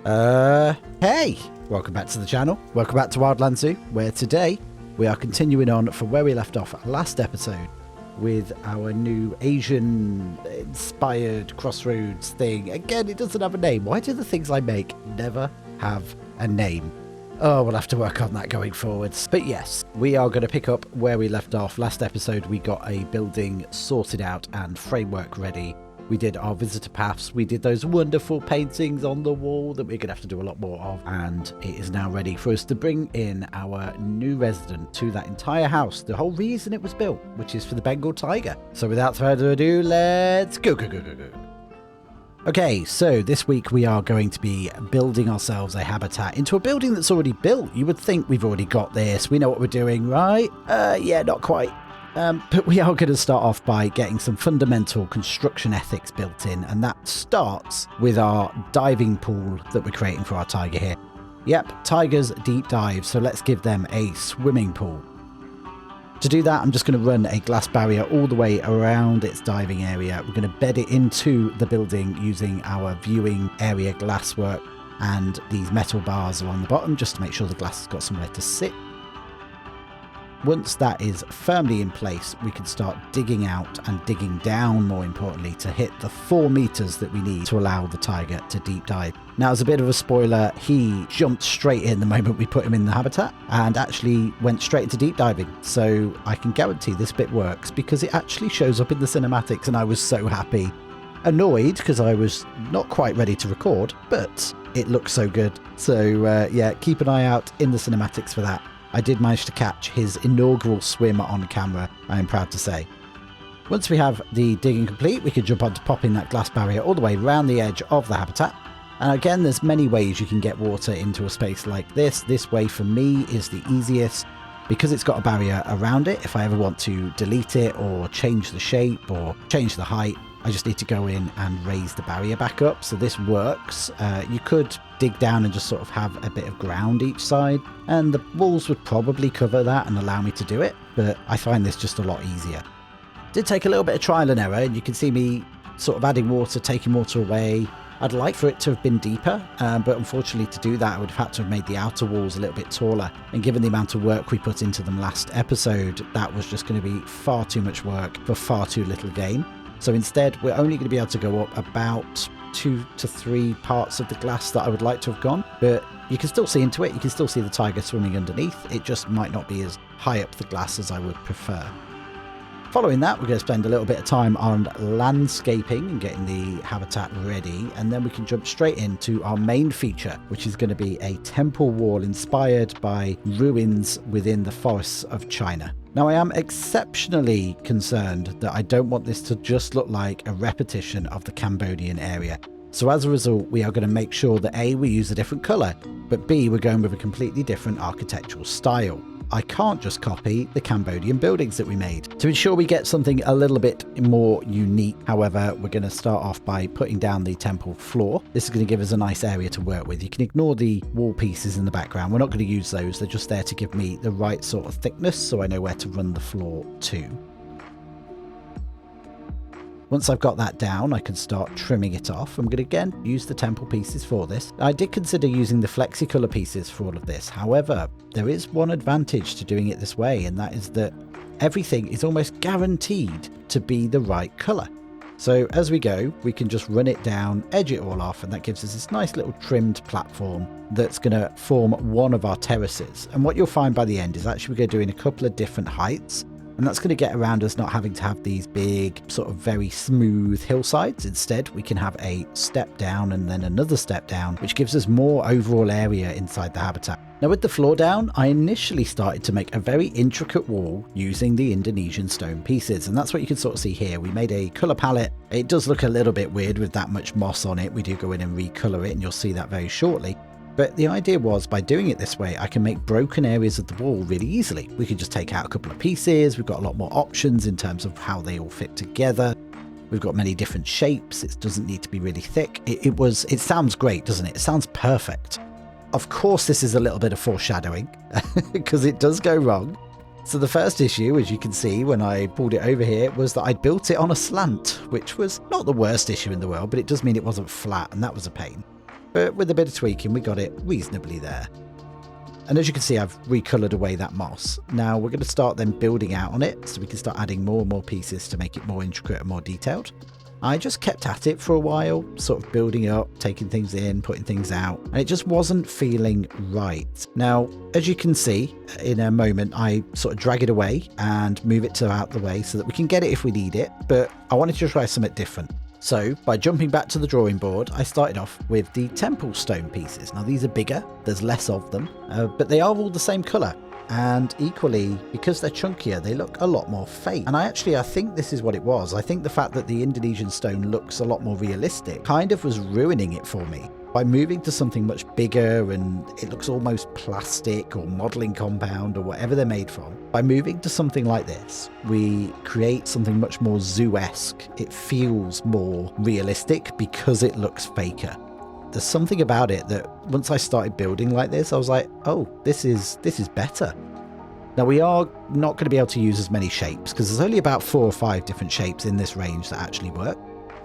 Hey! Welcome back to the channel. Welcome back to Wildlands Zoo, where today we are continuing on from where we left off last episode with our new Asian-inspired crossroads thing. Again, it doesn't have a name. Why do the things I make never have a name? Oh, we'll have to work on that going forwards. But yes, we are going to pick up where we left off. Last episode, we got a building sorted out and framework ready. We did our visitor paths. We did those wonderful paintings on the wall that we're going to have to do a lot more of. And it is now ready for us to bring in our new resident to that entire house. The whole reason it was built, which is for the Bengal tiger. So without further ado, let's go. Okay, so this week we are going to be building ourselves a habitat into a building that's already built. You would think we've already got this. We know what we're doing, right? Yeah, not quite. But we are going to start off by getting some fundamental construction ethics built in, and that starts with our diving pool that we're creating for our tiger here. Yep, tigers deep dive, so let's give them a swimming pool. To do that, I'm just going to run a glass barrier all the way around its diving area. We're going to bed it into the building using our viewing area glasswork, and these metal bars are on the bottom just to make sure the glass has got somewhere to sit. Once that is firmly in place, we can start digging out and digging down, more importantly, to hit the 4 meters that we need to allow the tiger to deep dive. Now, as a bit of a spoiler, he jumped straight in the moment we put him in the habitat and actually went straight into deep diving. So I can guarantee this bit works because it actually shows up in the cinematics, and I was so happy. Annoyed because I was not quite ready to record, but it looks so good. So yeah, keep an eye out in the cinematics for that. I did manage to catch his inaugural swim on camera, I am proud to say. Once we have the digging complete, we can jump on to popping that glass barrier all the way around the edge of the habitat. And again, there's many ways you can get water into a space like this. This way for me is the easiest because it's got a barrier around it. If I ever want to delete it or change the shape or change the height, I just need to go in and raise the barrier back up. So this works. You could dig down and just sort of have a bit of ground each side, and the walls would probably cover that and allow me to do it, but I find this just a lot easier. Did take a little bit of trial and error, and you can see me sort of adding water, taking water away. I'd like for it to have been deeper, but unfortunately to do that I would have had to have made the outer walls a little bit taller, and given the amount of work we put into them last episode, that was just going to be far too much work for far too little gain. So instead, we're only going to be able to go up about 2 to 3 parts of the glass that I would like to have gone. But you can still see into it. You can still see the tiger swimming underneath. It just might not be as high up the glass as I would prefer. Following that, we're going to spend a little bit of time on landscaping and getting the habitat ready. And then we can jump straight into our main feature, which is going to be a temple wall inspired by ruins within the forests of China. Now, I am exceptionally concerned that I don't want this to just look like a repetition of the Cambodian area. So as a result, we are going to make sure that A, we use a different colour, but B, we're going with a completely different architectural style. I can't just copy the Cambodian buildings that we made. To ensure we get something a little bit more unique, however, we're going to start off by putting down the temple floor. This is going to give us a nice area to work with. You can ignore the wall pieces in the background. We're not going to use those. They're just there to give me the right sort of thickness so I know where to run the floor to. Once I've got that down, I can start trimming it off. I'm going to again use the temple pieces for this. I did consider using the Flexicolor pieces for all of this. However, there is one advantage to doing it this way, and that is that everything is almost guaranteed to be the right color. So as we go, we can just run it down, edge it all off, and that gives us this nice little trimmed platform that's going to form one of our terraces. And what you'll find by the end is actually we're going to do in a couple of different heights. And that's going to get around us not having to have these big, sort of very smooth hillsides. Instead, we can have a step down and then another step down, which gives us more overall area inside the habitat. Now, with the floor down, I initially started to make a very intricate wall using the Indonesian stone pieces. And that's what you can sort of see here. We made a colour palette. It does look a little bit weird with that much moss on it. We do go in and recolour it, and you'll see that very shortly. But the idea was, by doing it this way, I can make broken areas of the wall really easily. We could just take out a couple of pieces. We've got a lot more options in terms of how they all fit together. We've got many different shapes. It doesn't need to be really thick. It sounds great, doesn't it? It sounds perfect. Of course, this is a little bit of foreshadowing because it does go wrong. So the first issue, as you can see when I pulled it over here, was that I built it on a slant, which was not the worst issue in the world, but it does mean it wasn't flat, and that was a pain. but with a bit of tweaking, we got it reasonably there. And as you can see, I've recolored away that moss. Now we're going to start then building out on it so we can start adding more and more pieces to make it more intricate and more detailed. I just kept at it for a while, sort of building up, taking things in, putting things out, and it just wasn't feeling right. Now, as you can see, in a moment, I sort of drag it away and move it out the way so that we can get it if we need it, but I wanted to try something different. So, by jumping back to the drawing board, I started off with the temple stone pieces. Now, these are bigger, there's less of them, but they are all the same colour. And equally, because they're chunkier, they look a lot more fake. And I think this is what it was. I think the fact that the Indonesian stone looks a lot more realistic kind of was ruining it for me. By moving to something much bigger and it looks almost plastic or modelling compound or whatever they're made from, by moving to something like this, we create something much more zoo-esque. It feels more realistic because it looks faker. There's something about it that once I started building like this, I was like, oh, this is better. Now we are not going to be able to use as many shapes because there's only about 4 or 5 different shapes in this range that actually work.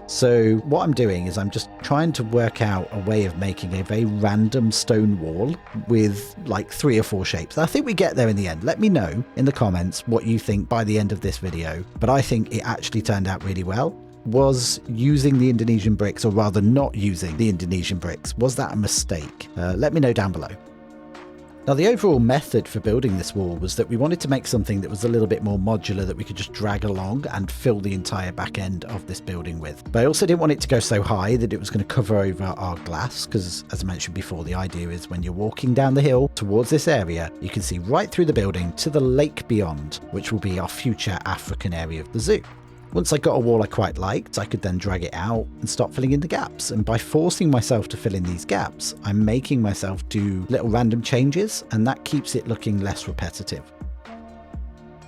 So what I'm doing is I'm just trying to work out a way of making a very random stone wall with like 3 or 4 shapes. And I think we get there in the end. Let me know in the comments what you think by the end of this video. But I think it actually turned out really well. Was using the Indonesian bricks, or rather not using the Indonesian bricks, was that a mistake? Let me know down below. Now the overall method for building this wall was that we wanted to make something that was a little bit more modular that we could just drag along and fill the entire back end of this building with. But I also didn't want it to go so high that it was going to cover over our glass because, as I mentioned before, the idea is when you're walking down the hill towards this area, you can see right through the building to the lake beyond, which will be our future African area of the zoo. Once I got a wall I quite liked, I could then drag it out and start filling in the gaps. And by forcing myself to fill in these gaps, I'm making myself do little random changes, and that keeps it looking less repetitive.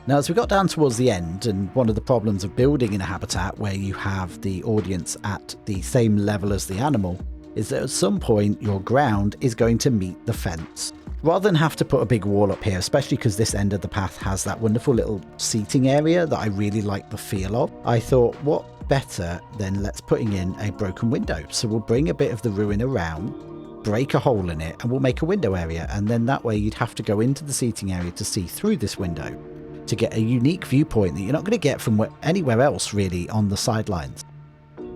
Now, as we got down towards the end, and one of the problems of building in a habitat where you have the audience at the same level as the animal, is that at some point your ground is going to meet the fence. Rather than have to put a big wall up here, especially because this end of the path has that wonderful little seating area that I really like the feel of, I thought, what better than let's putting in a broken window. So we'll bring a bit of the ruin around, break a hole in it, and we'll make a window area. And then that way you'd have to go into the seating area to see through this window to get a unique viewpoint that you're not going to get from anywhere else really on the sidelines.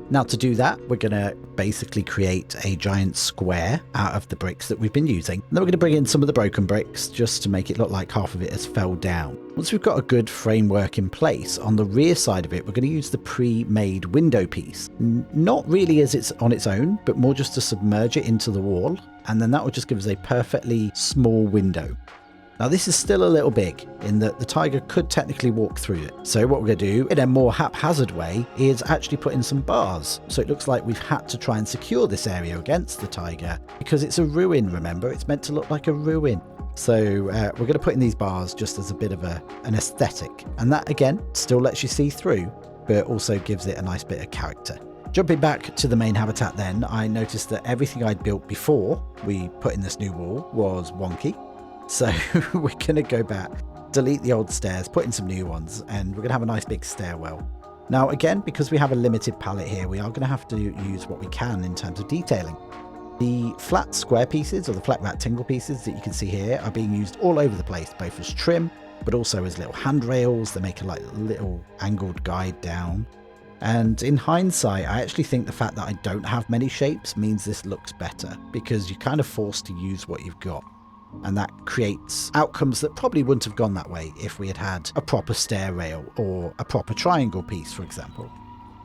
Now to do that, we're going to basically create a giant square out of the bricks that we've been using. And then we're going to bring in some of the broken bricks just to make it look like half of it has fell down. Once we've got a good framework in place, on the rear side of it, we're going to use the pre-made window piece. Not really as it's on its own, but more just to submerge it into the wall. And then that will just give us a perfectly small window. Now this is still a little big in that the tiger could technically walk through it. So what we're going to do in a more haphazard way is actually put in some bars. So it looks like we've had to try and secure this area against the tiger because it's a ruin, remember? It's meant to look like a ruin. So we're going to put in these bars just as a bit of an aesthetic. And that again still lets you see through, but also gives it a nice bit of character. Jumping back to the main habitat then, I noticed that everything I'd built before we put in this new wall was wonky. So we're going to go back, delete the old stairs, put in some new ones, and we're going to have a nice big stairwell. Now again, because we have a limited palette here, we are going to have to use what we can in terms of detailing. The flat square pieces, or the flat rectangle pieces that you can see here, are being used all over the place, both as trim, but also as little handrails. They make a little angled guide down. And in hindsight, I actually think the fact that I don't have many shapes means this looks better, because you're kind of forced to use what you've got. And that creates outcomes that probably wouldn't have gone that way if we had had a proper stair rail or a proper triangle piece, for example.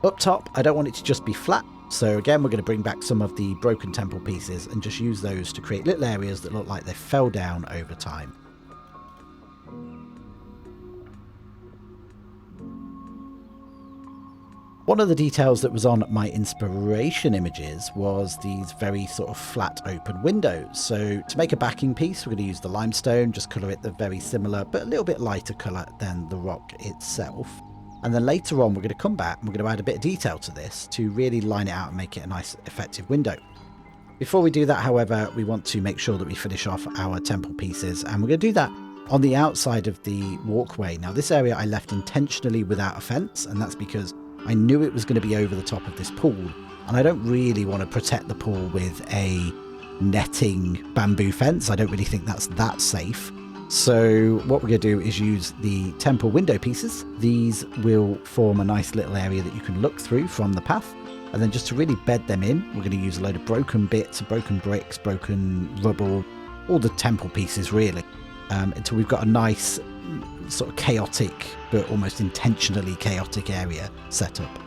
Up top, I don't want it to just be flat. So again, we're going to bring back some of the broken temple pieces and just use those to create little areas that look like they fell down over time. One of the details that was on my inspiration images was these very sort of flat open windows. So to make a backing piece, we're going to use the limestone, just colour it the very similar but a little bit lighter colour than the rock itself. And then later on we're going to come back and we're going to add a bit of detail to this to really line it out and make it a nice effective window. Before we do that, however, we want to make sure that we finish off our temple pieces, and we're going to do that on the outside of the walkway. Now this area I left intentionally without a fence, and that's because I knew it was going to be over the top of this pool, And I don't really want to protect the pool with a netting bamboo fence. I don't really think that's that safe. So what we're going to do is use the temple window pieces. These will form a nice little area that you can look through from the path. And then just to really bed them in, we're going to use a load of broken bits, broken bricks, broken rubble, all the temple pieces really, until we've got a nice sort of chaotic, but almost intentionally chaotic area set up.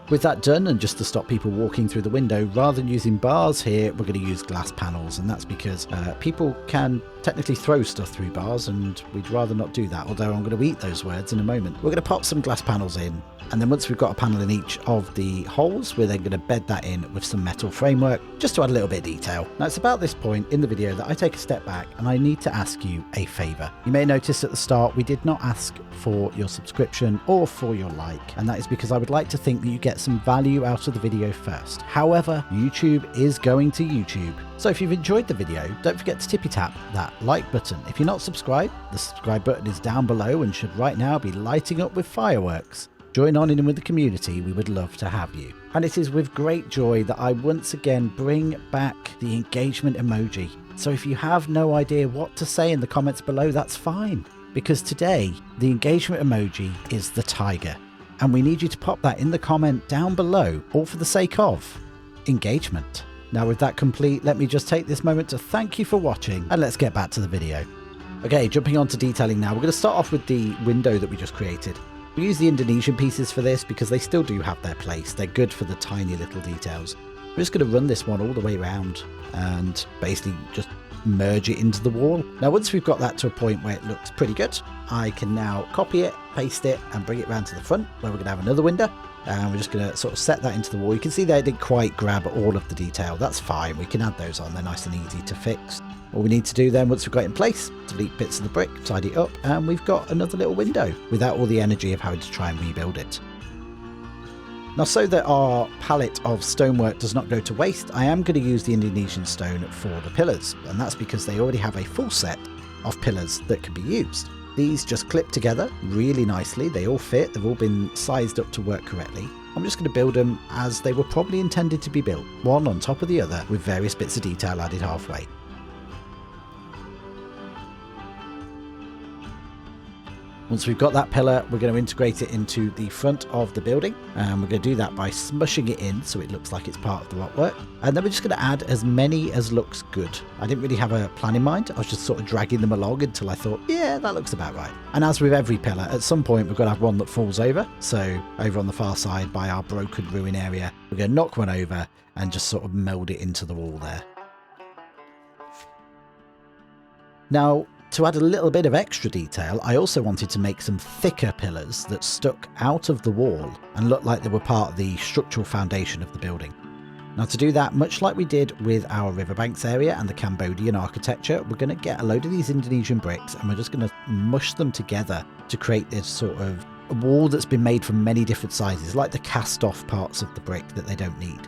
With that done, and just to stop people walking through the window, rather than using bars here, we're going to use glass panels, and that's because people can technically throw stuff through bars, and we'd rather not do that, although I'm going to eat those words in a moment. We're going to pop some glass panels in, and then once we've got a panel in each of the holes, we're then going to bed that in with some metal framework, just to add a little bit of detail. Now, it's about this point in the video that I take a step back, and I need to ask you a favour. You may notice at the start, we did not ask for your subscription or for your like, and that is because I would like to think that you get some value out of the video first. However, YouTube is going to YouTube. So if you've enjoyed the video, don't forget to tippy tap that like button. If you're not subscribed, the subscribe button is down below and should right now be lighting up with fireworks. Join on in with the community, we would love to have you. And it is with great joy that I once again bring back the engagement emoji. So if you have no idea what to say in the comments below, that's fine. Because today, the engagement emoji is the tiger. And we need you to pop that in the comment down below, all for the sake of engagement. Now with that complete, let me just take this moment to thank you for watching, and let's get back to the video. Okay, jumping on to detailing now, we're going to start off with the window that we just created. We use the Indonesian pieces for this because they still do have their place. They're good for the tiny little details. We're just going to run this one all the way around and basically just merge it into the wall. Now once we've got that to a point where it looks pretty good, I can now copy it, paste it, and bring it around to the front where we're going to have another window. And we're just going to sort of set that into the wall. You can see there it didn't quite grab all of the detail. That's fine, we can add those on, they're nice and easy to fix. All we need to do then, once we've got it in place, delete bits of the brick, tidy it up, and we've got another little window without all the energy of having to try and rebuild it. Now, so that our palette of stonework does not go to waste, I am going to use the Indonesian stone for the pillars, and that's because they already have a full set of pillars that can be used. These just clip together really nicely, they all fit, they've all been sized up to work correctly. I'm just going to build them as they were probably intended to be built, one on top of the other with various bits of detail added halfway. Once we've got that pillar, we're going to integrate it into the front of the building, and we're going to do that by smushing it in so it looks like it's part of the rockwork. And then we're just going to add as many as looks good. I didn't really have a plan in mind, I was just sort of dragging them along until I thought, yeah, that looks about right. And as with every pillar, at some point we've got to have one that falls over. So over on the far side by our broken ruin area, we're going to knock one over and just sort of meld it into the wall there. Now, to add a little bit of extra detail, I also wanted to make some thicker pillars that stuck out of the wall and looked like they were part of the structural foundation of the building. Now to do that, much like we did with our riverbanks area and the Cambodian architecture, we're going to get a load of these Indonesian bricks and we're just going to mush them together to create this sort of wall that's been made from many different sizes, like the cast off parts of the brick that they don't need.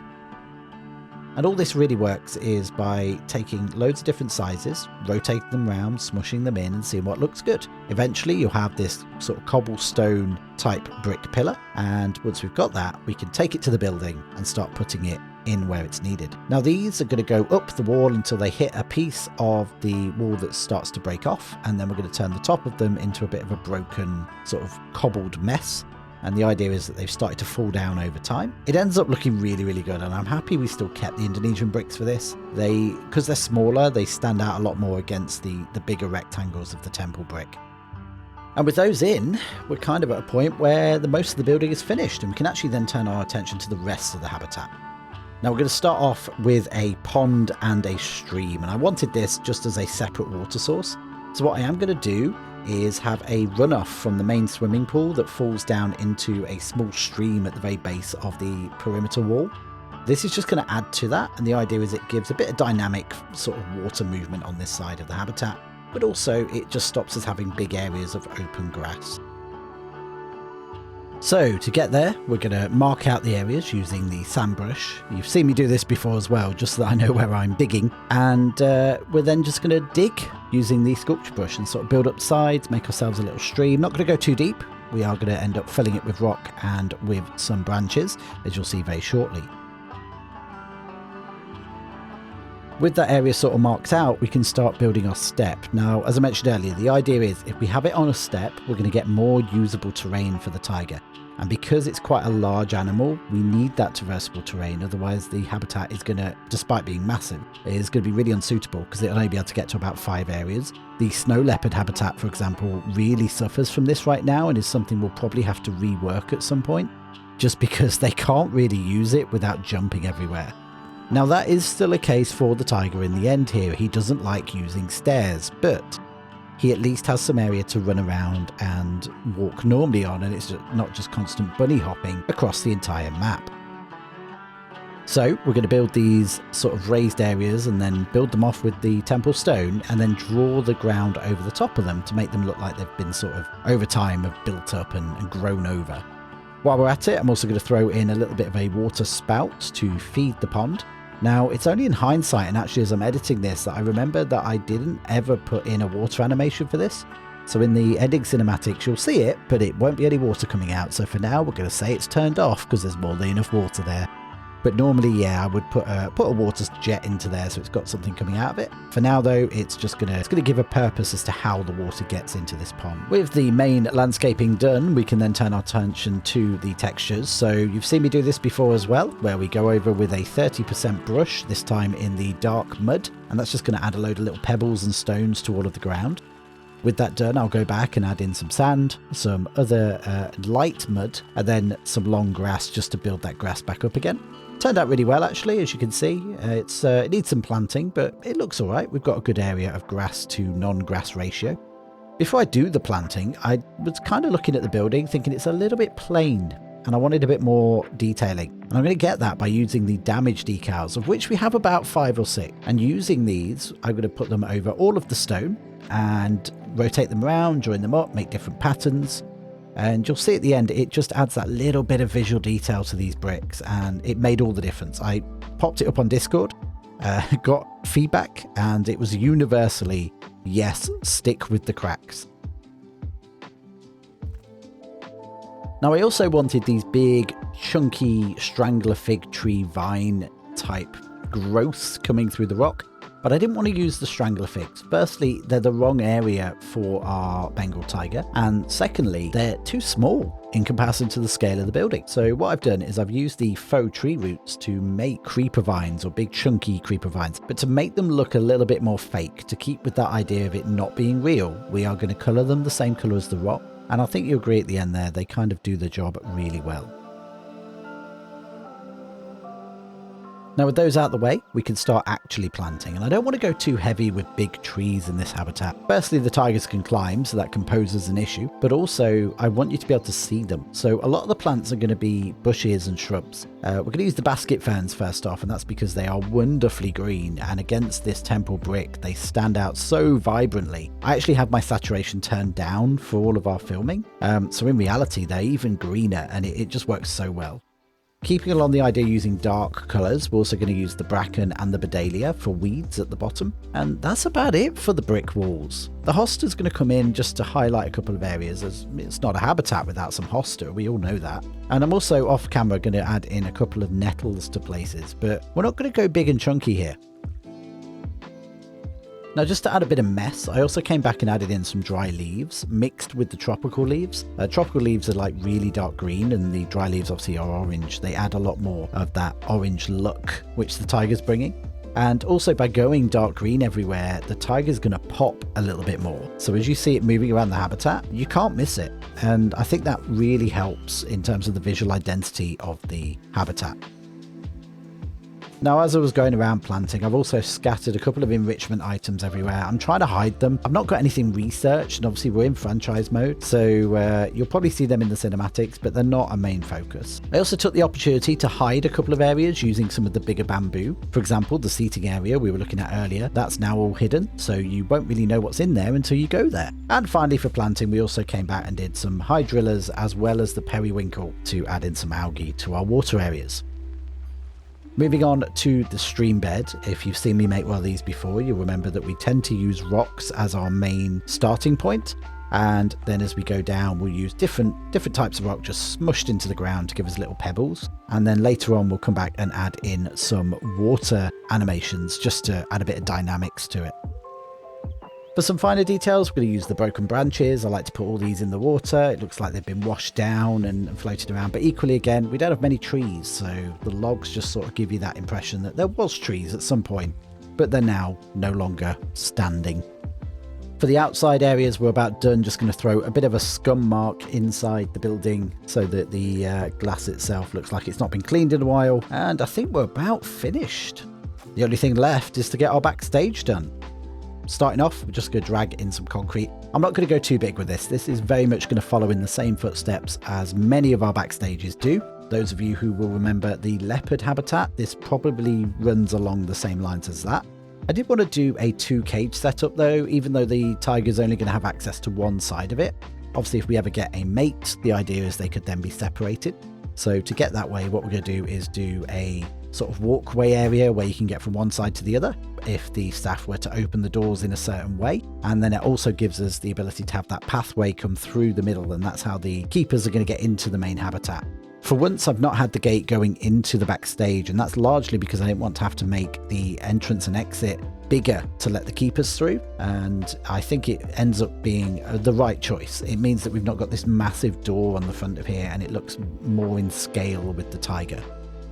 And all this really works is by taking loads of different sizes, rotating them around, smushing them in and seeing what looks good. Eventually you'll have this sort of cobblestone type brick pillar, and once we've got that, we can take it to the building and start putting it in where it's needed. Now these are going to go up the wall until they hit a piece of the wall that starts to break off, and then we're going to turn the top of them into a bit of a broken sort of cobbled mess. And the idea is that they've started to fall down over time. It ends up looking really, really good, and I'm happy we still kept the Indonesian bricks for this. Because they're smaller, they stand out a lot more against the bigger rectangles of the temple brick. And with those in, we're kind of at a point where most of the building is finished, and we can actually then turn our attention to the rest of the habitat. Now we're going to start off with a pond and a stream, and I wanted this just as a separate water source. So what I am going to do is have a runoff from the main swimming pool that falls down into a small stream at the very base of the perimeter wall. This is just going to add to that, and the idea is it gives a bit of dynamic sort of water movement on this side of the habitat, but also it just stops us having big areas of open grass. So to get there, we're going to mark out the areas using the sand brush. You've seen me do this before as well, just so that I know where I'm digging. And we're then just going to dig using the sculpture brush and sort of build up sides, make ourselves a little stream. Not going to go too deep. We are going to end up filling it with rock and with some branches, as you'll see very shortly. With that area sort of marked out, we can start building our step. Now, as I mentioned earlier, the idea is if we have it on a step, we're going to get more usable terrain for the tiger. And because it's quite a large animal, we need that traversable terrain. Otherwise, the habitat is going to, despite being massive, is going to be really unsuitable because it'll only be able to get to about 5 areas. The snow leopard habitat, for example, really suffers from this right now and is something we'll probably have to rework at some point, just because they can't really use it without jumping everywhere. Now, that is still a case for the tiger in the end here. He doesn't like using stairs, but he at least has some area to run around and walk normally on, and it's not just constant bunny hopping across the entire map. So we're going to build these sort of raised areas and then build them off with the temple stone and then draw the ground over the top of them to make them look like they've been sort of over time have built up and grown over. While we're at it, I'm also going to throw in a little bit of a water spout to feed the pond. Now, it's only in hindsight, and actually as I'm editing this, that I remember that I didn't ever put in a water animation for this. So in the ending cinematics, you'll see it, but it won't be any water coming out. So for now, we're going to say it's turned off because there's more than enough water there. But normally, yeah, I would put a water jet into there so it's got something coming out of it. For now, though, it's going to give a purpose as to how the water gets into this pond. With the main landscaping done, we can then turn our attention to the textures. So you've seen me do this before as well, where we go over with a 30% brush, this time in the dark mud, and that's just going to add a load of little pebbles and stones to all of the ground. With that done, I'll go back and add in some sand, some other light mud, and then some long grass just to build that grass back up again. Turned out really well, actually, as you can see. It needs some planting, but it looks all right. We've got a good area of grass to non-grass ratio. Before I do the planting, I was kind of looking at the building, thinking it's a little bit plain, and I wanted a bit more detailing. And I'm going to get that by using the damage decals, of which we have about 5 or 6. And using these, I'm going to put them over all of the stone and rotate them around, join them up, make different patterns. And you'll see at the end, it just adds that little bit of visual detail to these bricks, and it made all the difference. I popped it up on Discord, got feedback, and it was universally, yes, stick with the cracks. Now, I also wanted these big, chunky strangler fig tree vine type growths coming through the rock, but I didn't want to use the strangler figs. Firstly, they're the wrong area for our Bengal tiger, and secondly, they're too small in comparison to the scale of the building. So what I've done is I've used the faux tree roots to make creeper vines, or big chunky creeper vines, but to make them look a little bit more fake, to keep with that idea of it not being real, we are going to colour them the same colour as the rock, and I think you'll agree at the end there, they kind of do the job really well. Now, with those out of the way, we can start actually planting, and I don't want to go too heavy with big trees in this habitat. Firstly, the tigers can climb, so that can pose as an issue, but also I want you to be able to see them. So a lot of the plants are going to be bushes and shrubs. We're going to use the basket ferns first off, and that's because they are wonderfully green, and against this temple brick, they stand out so vibrantly. I actually have my saturation turned down for all of our filming, so in reality, they're even greener, and it just works so well. Keeping along the idea using dark colours, we're also going to use the bracken and the bedalia for weeds at the bottom. And that's about it for the brick walls. The hosta's going to come in just to highlight a couple of areas, as it's not a habitat without some hosta, we all know that. And I'm also off camera going to add in a couple of nettles to places, but we're not going to go big and chunky here. Now, just to add a bit of mess, I also came back and added in some dry leaves mixed with the tropical leaves. Tropical leaves are like really dark green, and the dry leaves obviously are orange. They add a lot more of that orange look, which the tiger's bringing. And also by going dark green everywhere, the tiger's going to pop a little bit more. So as you see it moving around the habitat, you can't miss it. And I think that really helps in terms of the visual identity of the habitat. Now, as I was going around planting, I've also scattered a couple of enrichment items everywhere. I'm trying to hide them. I've not got anything researched, and obviously we're in franchise mode, so you'll probably see them in the cinematics, but they're not a main focus. I also took the opportunity to hide a couple of areas using some of the bigger bamboo. For example, the seating area we were looking at earlier, that's now all hidden, so you won't really know what's in there until you go there. And finally, for planting, we also came back and did some hydrillas as well as the periwinkle to add in some algae to our water areas. Moving on to the stream bed, if you've seen me make one of these before, you'll remember that we tend to use rocks as our main starting point. And then as we go down, we'll use different types of rock just smushed into the ground to give us little pebbles. And then later on, we'll come back and add in some water animations just to add a bit of dynamics to it. For some finer details, we're going to use the broken branches. I like to put all these in the water. It looks like they've been washed down and floated around. But equally, again, we don't have many trees, so the logs just sort of give you that impression that there was trees at some point, but they're now no longer standing. For the outside areas, we're about done. Just going to throw a bit of a scum mark inside the building so that the glass itself looks like it's not been cleaned in a while. And I think we're about finished. The only thing left is to get our backstage done. Starting off, we're just going to drag in some concrete. I'm not going to go too big with this. This is very much going to follow in the same footsteps as many of our backstages do. Those of you who will remember the leopard habitat, this probably runs along the same lines as that. I did want to do a 2-cage setup though, even though the tiger's only going to have access to one side of it. Obviously, if we ever get a mate, the idea is they could then be separated. So to get that way, what we're going to do is do a sort of walkway area where you can get from one side to the other if the staff were to open the doors in a certain way. And then it also gives us the ability to have that pathway come through the middle, and that's how the keepers are going to get into the main habitat. For once, I've not had the gate going into the backstage, and that's largely because I didn't want to have to make the entrance and exit bigger to let the keepers through, and I think it ends up being the right choice. It means that we've not got this massive door on the front of here, and it looks more in scale with the tiger.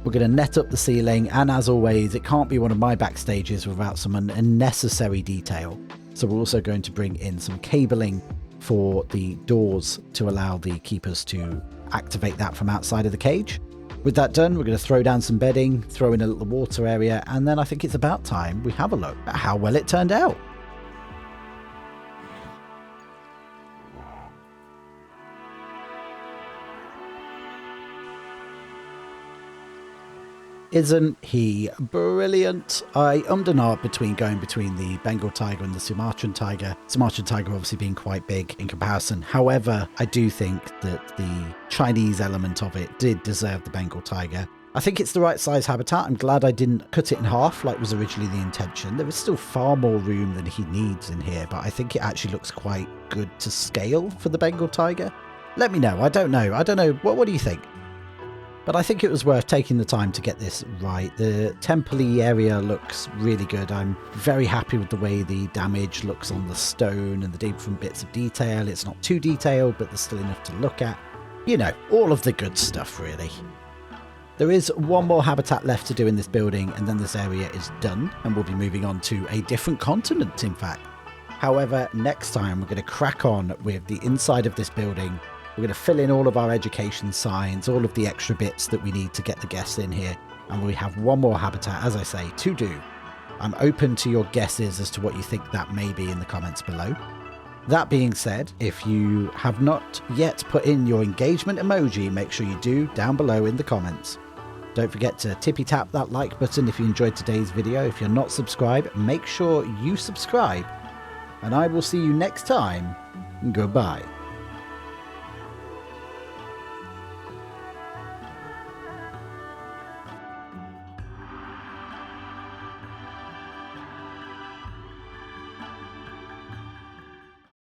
We're going to net up the ceiling, and as always, it can't be one of my backstages without some unnecessary detail. So we're also going to bring in some cabling for the doors to allow the keepers to activate that from outside of the cage. With that done, we're going to throw down some bedding, throw in a little water area, and then I think it's about time we have a look at how well it turned out. Isn't he brilliant? I ummed and ahed between going between the Bengal tiger and the Sumatran tiger. Sumatran tiger obviously being quite big in comparison. However, I do think that the Chinese element of it did deserve the Bengal tiger. I think it's the right size habitat. I'm glad I didn't cut it in half like was originally the intention. There is still far more room than he needs in here, but I think it actually looks quite good to scale for the Bengal tiger. Let me know. I don't know. What do you think? But I think it was worth taking the time to get this right. The temple-y area looks really good. I'm very happy with the way the damage looks on the stone and the different bits of detail. It's not too detailed, but there's still enough to look at. You know, all of the good stuff, really. There is one more habitat left to do in this building, and then this area is done, and we'll be moving on to a different continent, in fact. However, next time we're going to crack on with the inside of this building. We're going to fill in all of our education signs, all of the extra bits that we need to get the guests in here. And we have one more habitat, as I say, to do. I'm open to your guesses as to what you think that may be in the comments below. That being said, if you have not yet put in your engagement emoji, make sure you do down below in the comments. Don't forget to tippy tap that like button if you enjoyed today's video. If you're not subscribed, make sure you subscribe. And I will see you next time. Goodbye.